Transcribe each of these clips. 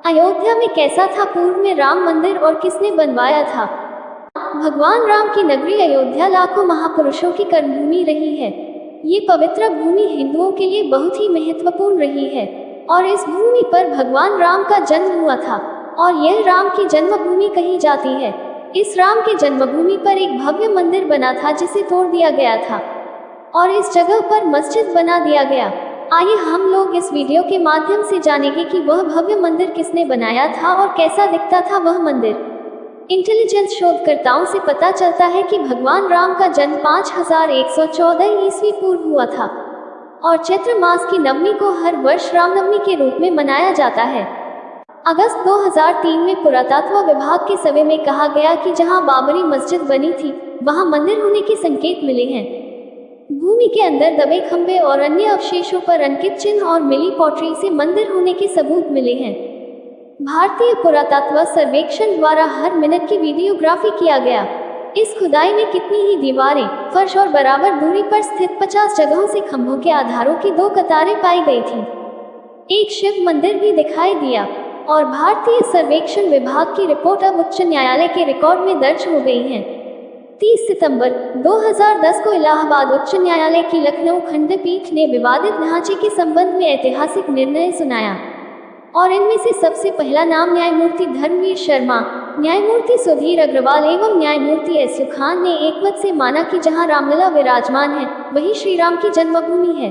अयोध्या में कैसा था पूर्व में राम मंदिर और किसने बनवाया था? भगवान राम की नगरी अयोध्या लाखों महापुरुषों की कर्मभूमि रही है। ये पवित्र भूमि हिंदुओं के लिए बहुत ही महत्वपूर्ण रही है और इस भूमि पर भगवान राम का जन्म हुआ था और यह राम की जन्मभूमि कही जाती है। इस राम के जन्मभूमि पर एक भव्य मंदिर बना था जिसे तोड़ दिया गया था और इस जगह पर मस्जिद बना दिया गया। आइए हम लोग इस वीडियो के माध्यम से जानेंगे कि वह भव्य मंदिर किसने बनाया था और कैसा दिखता था वह मंदिर। इंटेलिजेंस शोधकर्ताओं से पता चलता है कि भगवान राम का जन्म 5114 ईस्वी पूर्व हुआ था और चैत्र मास की नवमी को हर वर्ष रामनवमी के रूप में मनाया जाता है। अगस्त 2003 में पुरातत्व विभाग के सर्वे में कहा गया कि जहां बाबरी मस्जिद बनी थी वहां मंदिर होने के संकेत मिले हैं। भूमि के अंदर दबे खंभे और अन्य अवशेषों पर अंकित चिन्ह और मिली पॉटरी से मंदिर होने के सबूत मिले हैं। भारतीय पुरातत्व सर्वेक्षण द्वारा हर मिनट की वीडियोग्राफी किया गया। इस खुदाई में कितनी ही दीवारें, फर्श और बराबर दूरी पर स्थित 50 जगहों से खंभों के आधारों की 2 कतारें पाई गई थी। एक शिव मंदिर भी दिखाई दिया और भारतीय सर्वेक्षण विभाग की रिपोर्ट अब उच्च न्यायालय के रिकॉर्ड में दर्ज हो गई है। 30 सितंबर 2010 को इलाहाबाद उच्च न्यायालय की लखनऊ खंडपीठ ने विवादित ढांचे के संबंध में ऐतिहासिक निर्णय सुनाया और इनमें से सबसे पहला नाम न्यायमूर्ति धर्मवीर शर्मा, न्यायमूर्ति सुधीर अग्रवाल एवं न्यायमूर्ति एस.यू. खान ने एक मत से माना कि जहां रामलला विराजमान है वही श्री राम की जन्मभूमि है।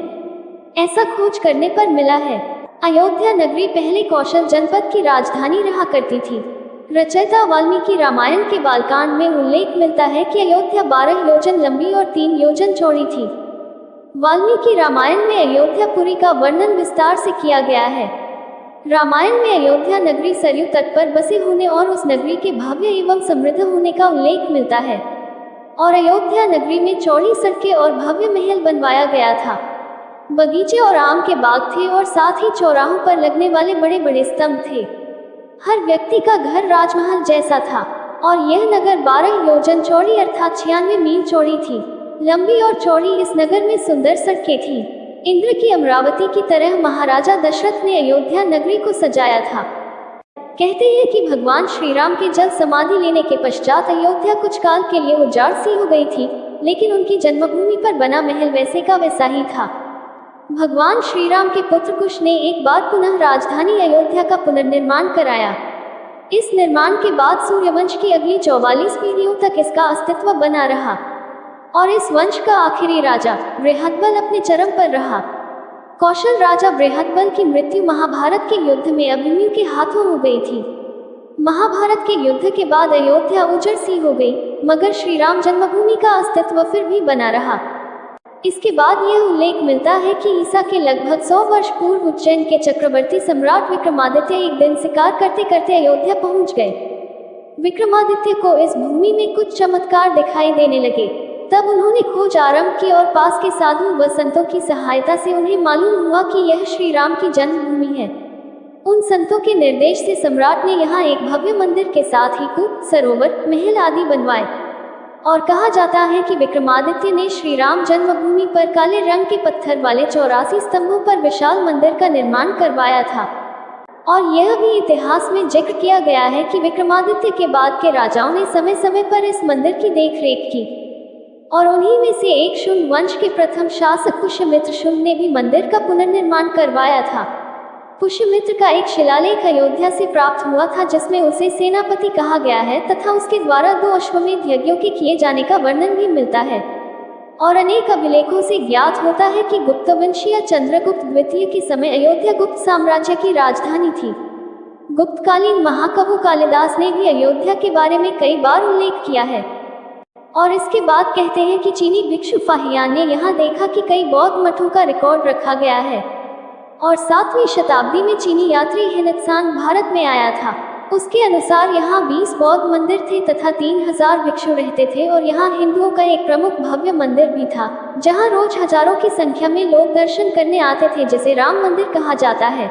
ऐसा खोज करने पर मिला है। अयोध्या नगरी पहले कौशल जनपद की राजधानी रहा करती थी। रचयिता वाल्मीकि रामायण के बालकांड में उल्लेख मिलता है कि अयोध्या 12 योजन लंबी और 3 योजन चौड़ी थी। वाल्मीकि रामायण में अयोध्यापुरी का वर्णन विस्तार से किया गया है। रामायण में अयोध्या नगरी सरयू तट पर बसे होने और उस नगरी के भव्य एवं समृद्ध होने का उल्लेख मिलता है और अयोध्या नगरी में चौड़ी सड़कें और भव्य महल बनवाया गया था। बगीचे और आम के बाग थे और साथ ही चौराहों पर लगने वाले बड़े बड़े स्तंभ थे। हर व्यक्ति का घर राजमहल जैसा था और यह नगर 12 योजन चौड़ी अर्थात 96 मील चौड़ी थी। लंबी और चौड़ी इस नगर में सुंदर सड़कें थी। इंद्र की अमरावती की तरह महाराजा दशरथ ने अयोध्या नगरी को सजाया था। कहते हैं कि भगवान श्री राम के जल समाधि लेने के पश्चात अयोध्या कुछ काल के लिए उजाड़ सी हो गई थी, लेकिन उनकी जन्मभूमि पर बना महल वैसे का वैसा ही था। भगवान श्री राम के पुत्र कुश ने एक बार पुनः राजधानी अयोध्या का पुनर्निर्माण कराया। इस निर्माण के बाद सूर्यवंश की अगली 44 पीढ़ियों तक इसका अस्तित्व बना रहा और इस वंश का आखिरी राजा बृहद्बल अपने चरम पर रहा। कौशल राजा बृहद्बल की मृत्यु महाभारत के युद्ध में अभिमन्यु के हाथों हो गई थी। महाभारत के युद्ध के बाद अयोध्या उजड़ सी हो गई, मगर श्री राम जन्मभूमि का अस्तित्व फिर भी बना रहा। इसके बाद यह उल्लेख मिलता है कि ईसा के लगभग 100 वर्ष पूर्व उज्जैन के चक्रवर्ती सम्राट विक्रमादित्य एक दिन शिकार करते करते अयोध्या पहुंच गए। विक्रमादित्य को इस भूमि में कुछ चमत्कार दिखाई देने लगे। तब उन्होंने खोज आरंभ की और पास के साधु व संतों की सहायता से उन्हें मालूम हुआ कि यह श्री राम की जन्मभूमि है। उन संतों के निर्देश से सम्राट ने यहाँ एक भव्य मंदिर के साथ ही कूप, सरोवर, महल आदि बनवाए और कहा जाता है कि विक्रमादित्य ने श्री राम जन्मभूमि पर काले रंग के पत्थर वाले 84 स्तंभों पर विशाल मंदिर का निर्माण करवाया था। और यह भी इतिहास में जिक्र किया गया है कि विक्रमादित्य के बाद के राजाओं ने समय समय पर इस मंदिर की देखरेख की और उन्हीं में से एक शुंग वंश के प्रथम शासक पुष्यमित्र शुंग ने भी मंदिर का पुनर्निर्माण करवाया था। पुष्यमित्र का एक शिलालेख अयोध्या से प्राप्त हुआ था जिसमें उसे सेनापति कहा गया है तथा उसके द्वारा 2 अश्वमेध यज्ञों के किए जाने का वर्णन भी मिलता है और अनेक अभिलेखों से ज्ञात होता है कि गुप्त वंशीय चंद्रगुप्त द्वितीय के समय अयोध्या गुप्त साम्राज्य की राजधानी थी। गुप्तकालीन महाकवि कालिदास ने भी अयोध्या के बारे में कई बार उल्लेख किया है और इसके बाद कहते हैं कि चीनी भिक्षु फाहियान ने यहाँ देखा कि कई बौद्ध मठों का रिकॉर्ड रखा गया है और 7वीं शताब्दी में चीनी यात्री हेनत्सान भारत में आया था। उसके अनुसार यहाँ 20 बौद्ध मंदिर थे तथा 3000 भिक्षु रहते थे और यहाँ हिंदुओं का एक प्रमुख भव्य मंदिर भी था जहाँ रोज हजारों की संख्या में लोग दर्शन करने आते थे, जिसे राम मंदिर कहा जाता है।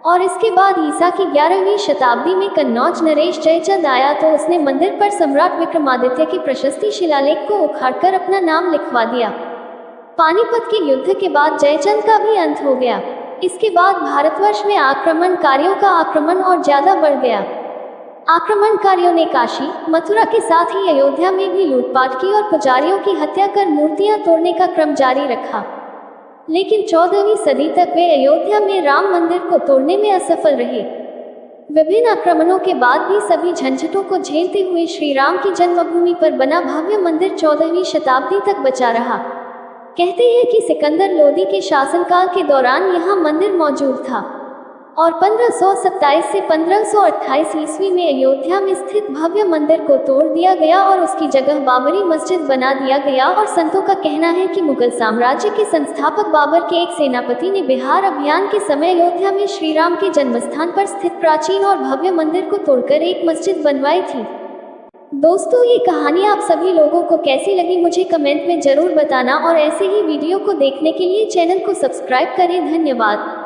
और इसके बाद ईसा की 11वीं शताब्दी में कन्नौज नरेश जयचंद आया तो उसने मंदिर पर सम्राट विक्रमादित्य की प्रशस्ति शिलालेख को उखाड़कर अपना नाम लिखवा दिया। पानीपत के युद्ध के बाद जयचंद का भी अंत हो गया। इसके बाद भारतवर्ष में आक्रमणकारियों का आक्रमण और ज्यादा बढ़ गया। आक्रमणकारियों ने काशी, मथुरा के साथ ही अयोध्या में भी लूटपाट की और पुजारियों की हत्या कर मूर्तियां तोड़ने का क्रम जारी रखा। लेकिन 14वीं सदी तक वे अयोध्या में राम मंदिर को तोड़ने में असफल रहे। विभिन्न आक्रमणों के बाद भी सभी झंझटों को झेलते हुए श्री राम की जन्मभूमि पर बना भव्य मंदिर 14वीं शताब्दी तक बचा रहा। कहते हैं कि सिकंदर लोदी के शासनकाल के दौरान यहाँ मंदिर मौजूद था और 1527 से 1528 ईस्वी में अयोध्या में स्थित भव्य मंदिर को तोड़ दिया गया और उसकी जगह बाबरी मस्जिद बना दिया गया। और संतों का कहना है कि मुगल साम्राज्य के संस्थापक बाबर के एक सेनापति ने बिहार अभियान के समय अयोध्या में श्री राम के जन्मस्थान पर स्थित प्राचीन और भव्य मंदिर को तोड़कर एक मस्जिद बनवाई थी। दोस्तों, ये कहानी आप सभी लोगों को कैसी लगी मुझे कमेंट में जरूर बताना और ऐसे ही वीडियो को देखने के लिए चैनल को सब्सक्राइब करें। धन्यवाद।